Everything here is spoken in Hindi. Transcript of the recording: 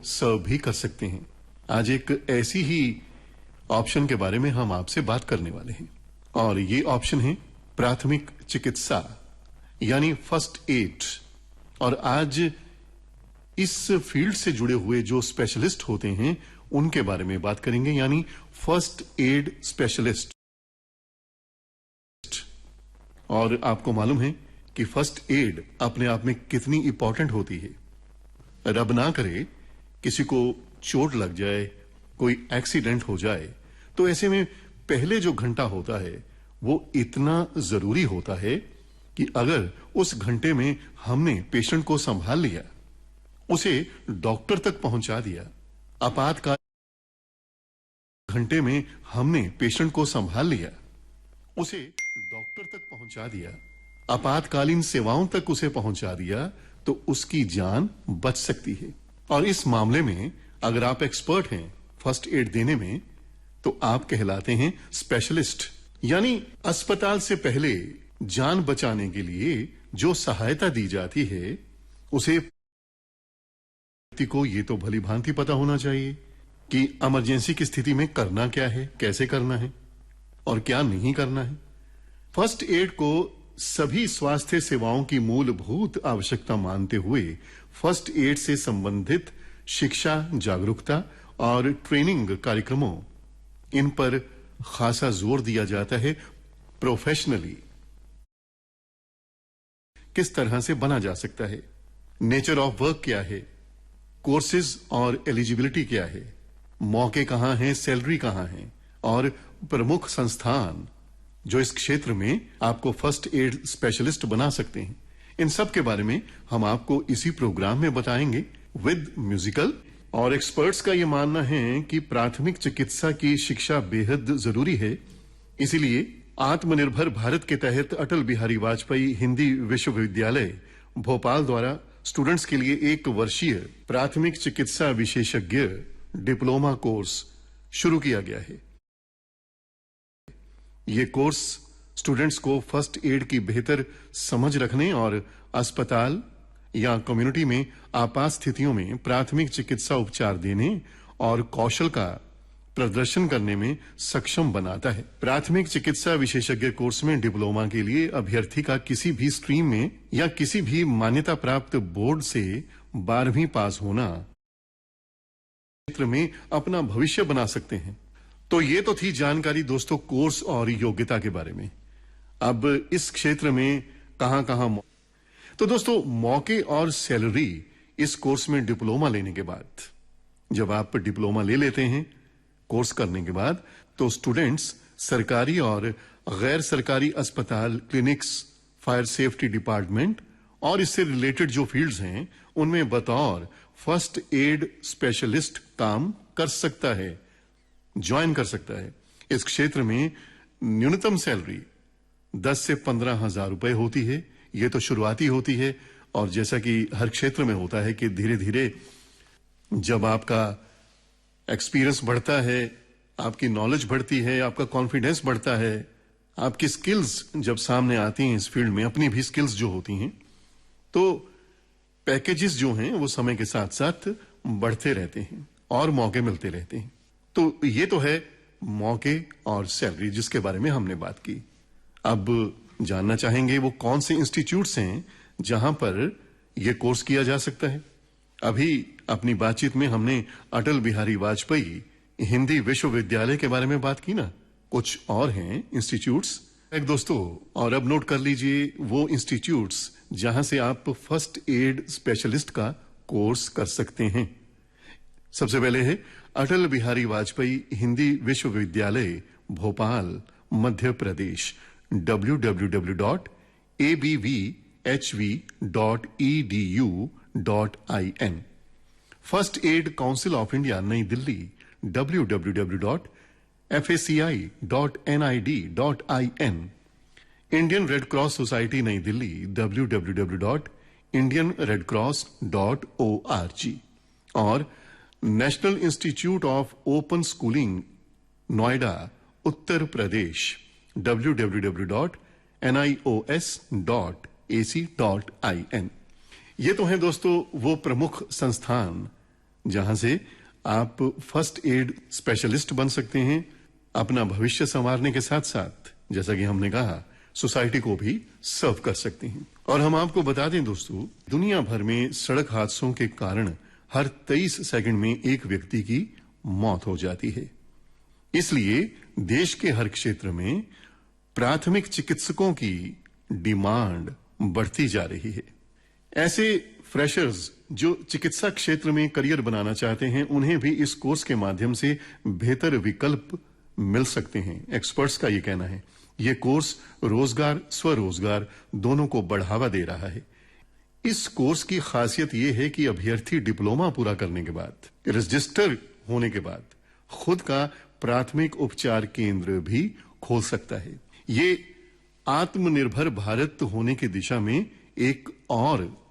सर्व भी कर सकते हैं। आज एक ऐसी ही ऑप्शन के बारे में हम आपसे बात करने वाले हैं और ये ऑप्शन है प्राथमिक चिकित्सा यानी फर्स्ट एड। और आज इस फील्ड से जुड़े हुए जो स्पेशलिस्ट होते हैं उनके बारे में बात करेंगे, यानी फर्स्ट एड स्पेशलिस्ट। और आपको मालूम है कि फर्स्ट एड अपने आप में कितनी इंपॉर्टेंट होती है। रब ना करे किसी को चोट लग जाए, कोई एक्सीडेंट हो जाए, तो ऐसे में पहले जो घंटा होता है वो इतना जरूरी होता है कि अगर उस घंटे में हमने पेशेंट को संभाल लिया, उसे डॉक्टर तक पहुंचा दिया, आपातकाल घंटे में हमने पेशेंट को संभाल लिया, उसे डॉक्टर तक पहुंचा दिया, आपातकालीन सेवाओं तक उसे पहुंचा दिया, तो उसकी जान बच सकती है। और इस मामले में अगर आप एक्सपर्ट हैं फर्स्ट एड देने में, तो आप कहलाते हैं स्पेशलिस्ट। यानी अस्पताल से पहले जान बचाने के लिए जो सहायता दी जाती है उसे व्यक्ति को ये तो भली भांति पता होना चाहिए कि इमरजेंसी की स्थिति में करना क्या है, कैसे करना है और क्या नहीं करना है। फर्स्ट एड को सभी स्वास्थ्य सेवाओं की मूलभूत आवश्यकता मानते हुए फर्स्ट एड से संबंधित शिक्षा, जागरूकता और ट्रेनिंग कार्यक्रमों, इन पर खासा जोर दिया जाता है। प्रोफेशनली किस तरह से बना जा सकता है, नेचर ऑफ वर्क क्या है, कोर्सेज और एलिजिबिलिटी क्या है, मौके कहां हैं, सैलरी कहां है, और प्रमुख संस्थान जो इस क्षेत्र में आपको फर्स्ट एड स्पेशलिस्ट बना सकते हैं, इन सब के बारे में हम आपको इसी प्रोग्राम में बताएंगे विद म्यूजिकल। और एक्सपर्ट्स का यह मानना है कि प्राथमिक चिकित्सा की शिक्षा बेहद जरूरी है। इसीलिए आत्मनिर्भर भारत के तहत अटल बिहारी वाजपेयी हिंदी विश्वविद्यालय भोपाल द्वारा स्टूडेंट्स के लिए 1 वर्षीय प्राथमिक चिकित्सा विशेषज्ञ डिप्लोमा कोर्स शुरू किया गया है। ये कोर्स स्टूडेंट्स को फर्स्ट एड की बेहतर समझ रखने और अस्पताल या कम्युनिटी में आपात स्थितियों में प्राथमिक चिकित्सा उपचार देने और कौशल का प्रदर्शन करने में सक्षम बनाता है। प्राथमिक चिकित्सा विशेषज्ञ कोर्स में डिप्लोमा के लिए अभ्यर्थी का किसी भी स्ट्रीम में या किसी भी मान्यता प्राप्त बोर्ड से 12वीं पास होना क्षेत्र में अपना भविष्य बना सकते हैं। तो ये तो थी जानकारी दोस्तों कोर्स और योग्यता के बारे में। अब इस क्षेत्र में कहां तो दोस्तों मौके और सैलरी इस कोर्स में डिप्लोमा लेने के बाद, जब आप डिप्लोमा ले लेते हैं कोर्स करने के बाद, तो स्टूडेंट्स सरकारी और गैर सरकारी अस्पताल, क्लिनिक्स, फायर सेफ्टी डिपार्टमेंट और इससे रिलेटेड जो फील्ड्स हैं उनमें बतौर फर्स्ट एड स्पेशलिस्ट काम कर सकता है, ज्वाइन कर सकता है। इस क्षेत्र में न्यूनतम सैलरी 10 से 15 हजार रुपए होती है। ये तो शुरुआती होती है, और जैसा कि हर क्षेत्र में होता है कि धीरे धीरे जब आपका एक्सपीरियंस बढ़ता है, आपकी नॉलेज बढ़ती है, आपका कॉन्फिडेंस बढ़ता है, आपकी स्किल्स जब सामने आती हैं इस फील्ड में, अपनी भी स्किल्स जो होती हैं, तो पैकेजेस जो हैं वो समय के साथ साथ बढ़ते रहते हैं और मौके मिलते रहते हैं। तो ये तो है मौके और सैलरी जिसके बारे में हमने बात की। अब जानना चाहेंगे वो कौन से इंस्टीट्यूट्स हैं जहां पर यह कोर्स किया जा सकता है। अभी अपनी बातचीत में हमने अटल बिहारी वाजपेयी हिंदी विश्वविद्यालय के बारे में बात की ना, कुछ और हैं इंस्टीट्यूट्स एक दोस्तों, और अब नोट कर लीजिए वो इंस्टीट्यूट्स जहां से आप फर्स्ट एड स्पेशलिस्ट का कोर्स कर सकते हैं। सबसे पहले है अटल बिहारी वाजपेयी हिंदी विश्वविद्यालय Bhopal Madhya Pradesh, www.abvhv.edu.in। First aid council of India Nai Delhi, www.faci.nid.in। Indian Red Cross Society Nai Delhi, www.indianredcross.org। और national institute of open schooling Noida Uttar Pradesh, www.nios.ac.in। ये तो हैं दोस्तों वो प्रमुख संस्थान जहां से आप फर्स्ट एड स्पेशलिस्ट बन सकते हैं, अपना भविष्य संवारने के साथ साथ, जैसा कि हमने कहा, सोसाइटी को भी सर्व कर सकते हैं। और हम आपको बता दें दोस्तों, दुनिया भर में सड़क हादसों के कारण हर 23 सेकंड में एक व्यक्ति की मौत हो जाती है। इसलिए देश के हर क्षेत्र में प्राथमिक चिकित्सकों की डिमांड बढ़ती जा रही है। ऐसे फ्रेशर्स जो चिकित्सा क्षेत्र में करियर बनाना चाहते हैं, उन्हें भी इस कोर्स के माध्यम से बेहतर विकल्प मिल सकते हैं। एक्सपर्ट्स का ये कहना है, ये कोर्स रोजगार स्वरोजगार दोनों को बढ़ावा दे रहा है। इस कोर्स की खासियत यह है कि अभ्यर्थी डिप्लोमा पूरा करने के बाद, रजिस्टर होने के बाद खुद का प्राथमिक उपचार केंद्र भी खोल सकता है। ये आत्मनिर्भर भारत होने की दिशा में एक और